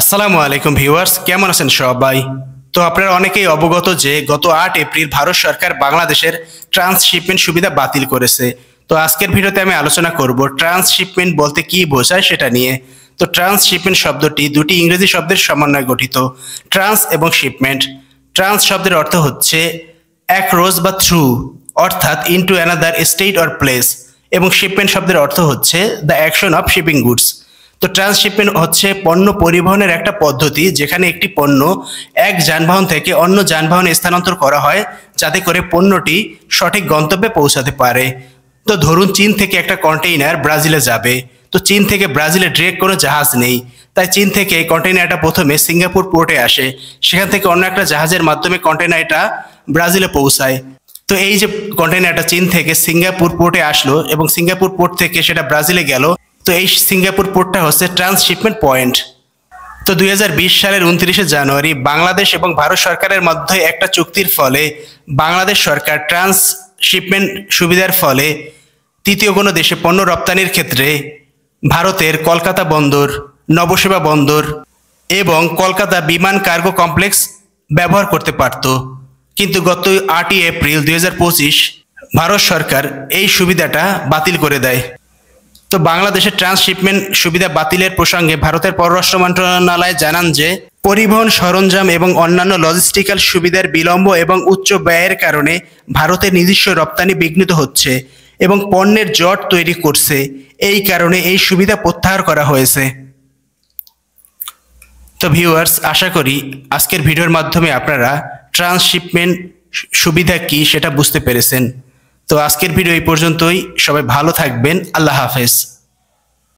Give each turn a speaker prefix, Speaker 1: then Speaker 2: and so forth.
Speaker 1: আসসালামু আলাইকুম ভিউয়ার্স, কেমন আছেন সবাই? তো আপনারা অনেকেই অবগত যে গত ৮ এপ্রিল ভারত সরকার বাংলাদেশের ট্রান্সশিপমেন্ট সুবিধা বাতিল করেছে। তো আজকের ভিডিওতে আমি আলোচনা করব ট্রান্সশিপমেন্ট বলতে কি বোঝায় সেটা নিয়ে। তো ট্রান্সশিপমেন্ট শব্দটি দুটি ইংরেজি শব্দের সমন্বয়ে গঠিত, ট্রান্স এবং শিপমেন্ট। ট্রান্স শব্দের অর্থ হচ্ছে অ্যাক্রস বা থ্রু, অর্থাৎ into another state or place, এবং শিপমেন্ট শব্দের অর্থ হচ্ছে the action of shipping goods. তো ট্রান্সশিপমেন্ট হচ্ছে পণ্য পরিবহনের একটা পদ্ধতি যেখানে একটি পণ্য এক যানবাহন থেকে অন্য যানবাহনে স্থানান্তর করা হয় যাতে করে পণ্যটি সঠিক গন্তব্যে পৌঁছাতে পারে। তো ধরুন চীন থেকে একটা কন্টেইনার ব্রাজিলে যাবে, তো চীন থেকে ব্রাজিলে ডিরেক্ট কোনো জাহাজ নেই, তাই চীন থেকে এই কন্টেইনারটা প্রথমে সিঙ্গাপুর পোর্টে আসে, সেখান থেকে অন্য একটা জাহাজের মাধ্যমে কন্টেইনারটা ব্রাজিলে পৌঁছায়। তো এই যে কন্টেইনারটা চীন থেকে সিঙ্গাপুর পোর্টে আসলো এবং সিঙ্গাপুর পোর্ট থেকে সেটা ব্রাজিলে গেল, তো এই সিঙ্গাপুর পোর্টটা হচ্ছে ট্রান্সশিপমেন্ট পয়েন্ট। তো ২০২০ সালের ২৯শে জানুয়ারি বাংলাদেশ এবং ভারত সরকারের মধ্যে একটা চুক্তির ফলে বাংলাদেশ সরকার ট্রান্সশিপমেন্ট সুবিধার ফলে তৃতীয় কোনো দেশে পণ্য রপ্তানির ক্ষেত্রে ভারতের কলকাতা বন্দর, নবসেবা বন্দর এবং কলকাতা বিমান কার্গো কমপ্লেক্স ব্যবহার করতে পারত। কিন্তু গত ৮ই এপ্রিল ২০২৫ ভারত সরকার এই সুবিধাটা বাতিল করে দেয়। তো বাংলাদেশের ট্রান্সশিপমেন্ট সুবিধা বাতিলের প্রসঙ্গে ভারতের পররাষ্ট্র মন্ত্রণালয় জানান যে পরিবহন সরঞ্জাম এবং অন্যান্য লজিস্টিক্যাল সুবিধার বিলম্ব এবং উচ্চ ব্যয়ের কারণে ভারতের নিজস্ব রপ্তানি বিঘ্নিত হচ্ছে এবং পণ্যের জট তৈরি করছে, এই কারণে এই সুবিধা প্রত্যাহার করা হয়েছে। তো ভিউয়ার্স, আশা করি আজকের ভিডিওর মাধ্যমে আপনারা ট্রান্সশিপমেন্ট সুবিধা কি সেটা বুঝতে পেরেছেন। তো আজকের ভিডিও এই পর্যন্তই, সবাই ভালো থাকবেন, আল্লাহ হাফেজ।